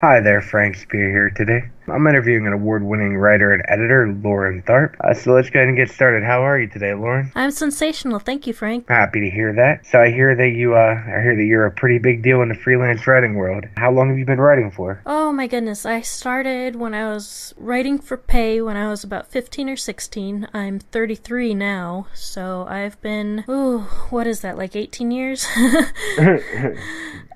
Hi there, Frank Spear here today. I'm interviewing an award-winning writer and editor, Lauren Tharp. So let's go ahead and get started. How are you today, Lauren? I'm sensational. Thank you, Frank. Happy to hear that. So I hear that you're a pretty big deal in the freelance writing world. How long have you been writing for? Oh my goodness, I started when I was writing for pay when I was about 15 or 16. I'm 33 now, so I've been, what is that, like 18 years?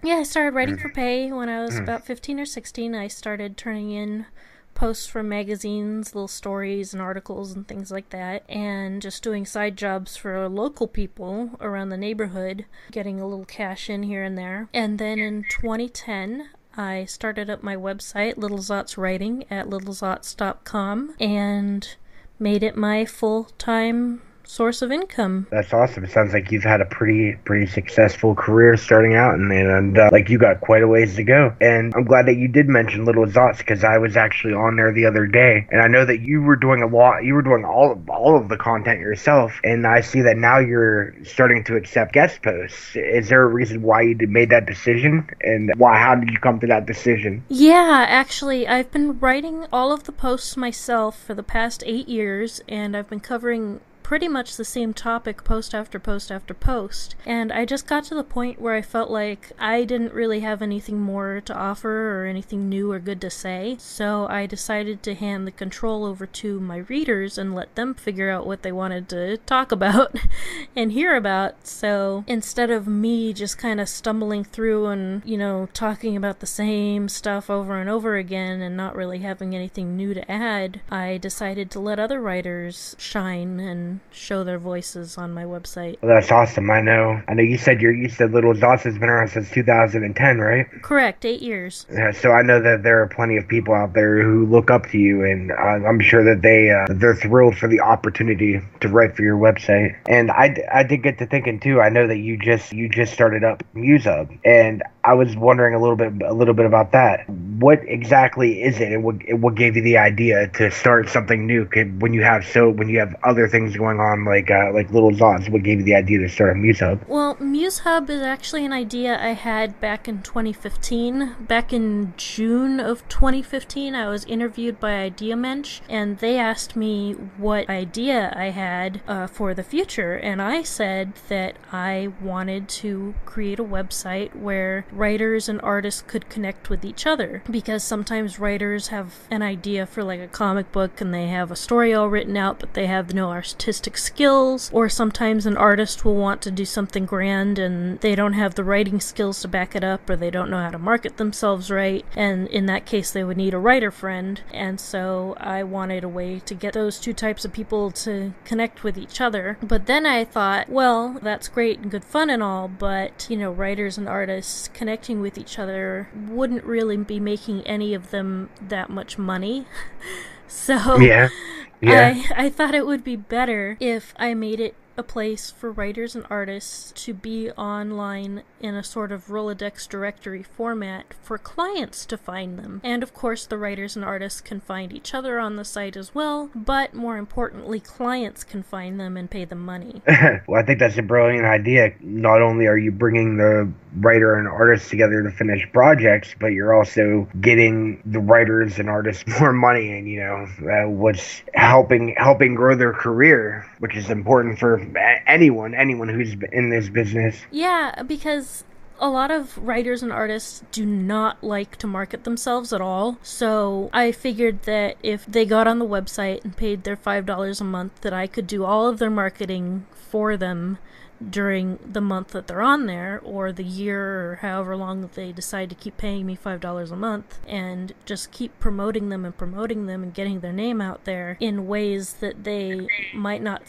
Yeah, I started writing for pay when I was about 15 or 16. I started turning in posts from magazines, little stories and articles and things like that, and just doing side jobs for local people around the neighborhood, getting a little cash in here and there. And then in 2010, I started up my website, LittleZotz Writing, at LittleZotz.com, and made it my full-time source of income. That's awesome. It sounds like you've had a pretty successful career starting out, and like you got quite a ways to go. And I'm glad that you did mention Little Zots because I was actually on there the other day, and I know that you were doing a lot. You were doing all of the content yourself, and I see that now you're starting to accept guest posts. Is there a reason why you made that decision, and why? How did you come to that decision? Yeah, actually, I've been writing all of the posts myself for the past 8 years, and I've been covering pretty much the same topic post after post after post. And I just got to the point where I felt like I didn't really have anything more to offer or anything new or good to say. So I decided to hand the control over to my readers and let them figure out what they wanted to talk about and hear about. So instead of me just kind of stumbling through and, talking about the same stuff over and over again and not really having anything new to add, I decided to let other writers shine and show their voices on my website. Well, that's awesome. I know. You said Little Zots has been around since 2010, right? Correct, 8 years. Yeah, so I know that there are plenty of people out there who look up to you, and I'm sure that they're thrilled for the opportunity to write for your website. And I did get to thinking too. I know that you just started up MuseHub, and I was wondering a little bit about that. What exactly is it, and what gave you the idea to start something new? When you have other things going on like Little Zots, what gave you the idea to start a MuseHub? Well, MuseHub is actually an idea I had back in 2015. Back in June of 2015, I was interviewed by IdeaMensch, and they asked me what idea I had for the future, and I said that I wanted to create a website where writers and artists could connect with each other, because sometimes writers have an idea for like a comic book and they have a story all written out, but they have no artistic skills, or sometimes an artist will want to do something grand and they don't have the writing skills to back it up, or they don't know how to market themselves right, and in that case they would need a writer friend. And so I wanted a way to get those two types of people to connect with each other. But then I thought, well, that's great and good fun and all, but writers and artists connecting with each other wouldn't really be making any of them that much money. So Yeah, yeah. I thought it would be better if I made it a place for writers and artists to be online in a sort of Rolodex directory format for clients to find them. And of course, the writers and artists can find each other on the site as well, but more importantly, clients can find them and pay them money. Well, I think that's a brilliant idea. Not only are you bringing the writer and artist together to finish projects, but you're also getting the writers and artists more money, and what's helping grow their career, which is important for anyone who's in this business. Yeah, because a lot of writers and artists do not like to market themselves at all. So I figured that if they got on the website and paid their $5 a month, that I could do all of their marketing for them during the month that they're on there, or the year, or however long that they decide to keep paying me $5 a month, and just keep promoting them and getting their name out there in ways that they might not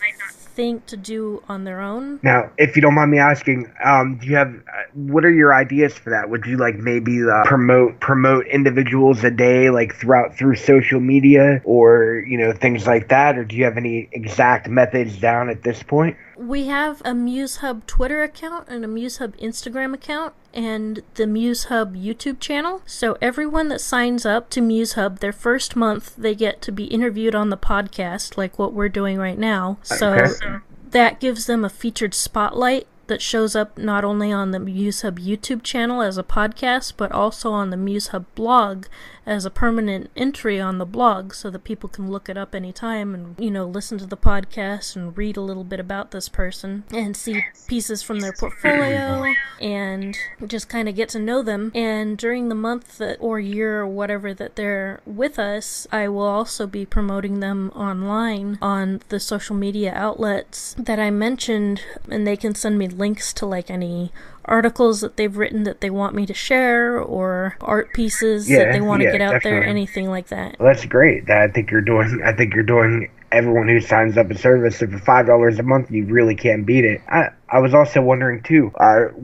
think to do on their own. Now, if you don't mind me asking, do you have what are your ideas for that? Would you like maybe promote individuals a day, like through social media, or things like that, or do you have any exact methods down at this point? We have a MuseHub Twitter account and a MuseHub Instagram account and the MuseHub YouTube channel. So everyone that signs up to MuseHub, their first month, they get to be interviewed on the podcast, like what we're doing right now. So Okay. that gives them a featured spotlight that shows up not only on the MuseHub YouTube channel as a podcast, but also on the MuseHub blog as a permanent entry on the blog so that people can look it up anytime and, listen to the podcast and read a little bit about this person and see pieces from their portfolio and just kind of get to know them. And during the month or year or whatever that they're with us, I will also be promoting them online on the social media outlets that I mentioned, and they can send me links to any articles that they've written that they want me to share, or art pieces that they want to get out there, anything like that. Well, that's great. I think you're doing everyone who signs up a service, so for $5 a month, you really can't beat it. I was also wondering too,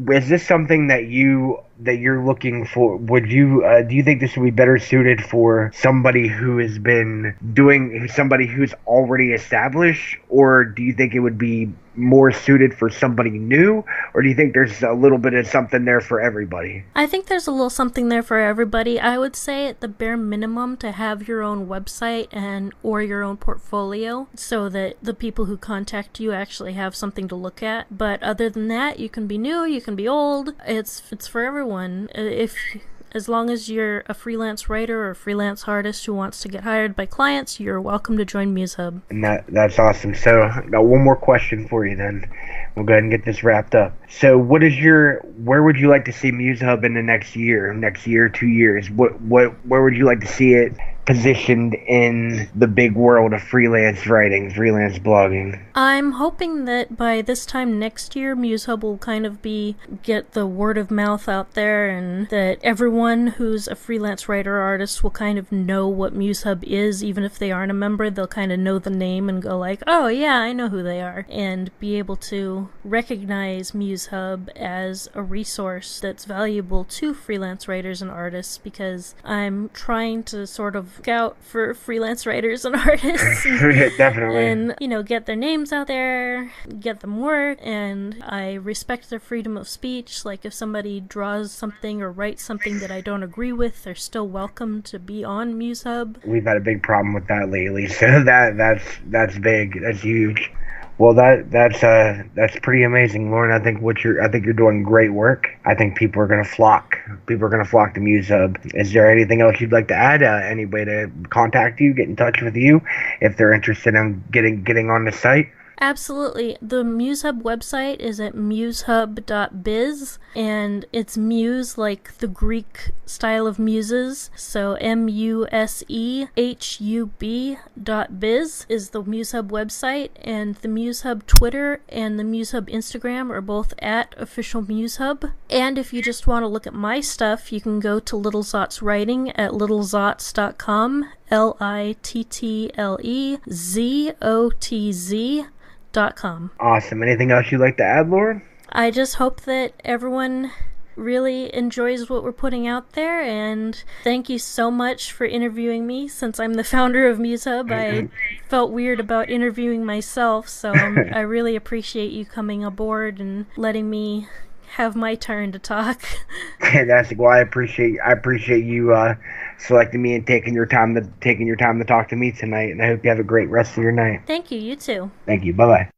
is this something that you're looking for? Do you think this would be better suited for somebody who's already established, or do you think it would be more suited for somebody new, or do you think there's a little bit of something there for everybody? I think there's a little something there for everybody. I would say at the bare minimum to have your own website or your own portfolio so that the people who contact you actually have something to look at. But other than that, you can be new, you can be old. It's for everyone. As long as you're a freelance writer or a freelance artist who wants to get hired by clients, you're welcome to join MuseHub. And that's awesome. So I got one more question for you then. We'll go ahead and get this wrapped up. So where would you like to see MuseHub in the next year, 2 years? Where would you like to see it positioned in the big world of freelance writing, freelance blogging? I'm hoping that by this time next year, MuseHub will kind of get the word of mouth out there, and that everyone who's a freelance writer or artist will kind of know what MuseHub is. Even if they aren't a member, they'll kind of know the name and go oh yeah, I know who they are, and be able to recognize MuseHub as a resource that's valuable to freelance writers and artists, because I'm trying to sort of look out for freelance writers and artists Definitely. And get their names out there, get them work, and I respect their freedom of speech. If somebody draws something or writes something that I don't agree with, they're still welcome to be on MuseHub. We've had a big problem with that lately, so that's big, that's huge. Well, that's pretty amazing, Lauren. I think you're doing great work. I think people are gonna flock. People are gonna flock to MuseHub. Is there anything else you'd like to add? Any way to contact you, get in touch with you, if they're interested in getting on the site? Absolutely. The MuseHub website is at musehub.biz, and it's muse like the Greek style of muses, so musehub.biz is the MuseHub website, and the MuseHub Twitter and the MuseHub Instagram are both at official MuseHub. And if you just want to look at my stuff, you can go to LittleZotz Writing at littlezotz.com, LittleZotz.com. Awesome. Anything else you'd like to add, Lauren? I just hope that everyone really enjoys what we're putting out there, and thank you so much for interviewing me. Since I'm the founder of MuseHub, I felt weird about interviewing myself, so I really appreciate you coming aboard and letting me have my turn to talk. Fantastic. Well, I appreciate you selecting me and taking your time to talk to me tonight, and I hope you have a great rest of your night. Thank you. You too. Thank you. Bye-bye.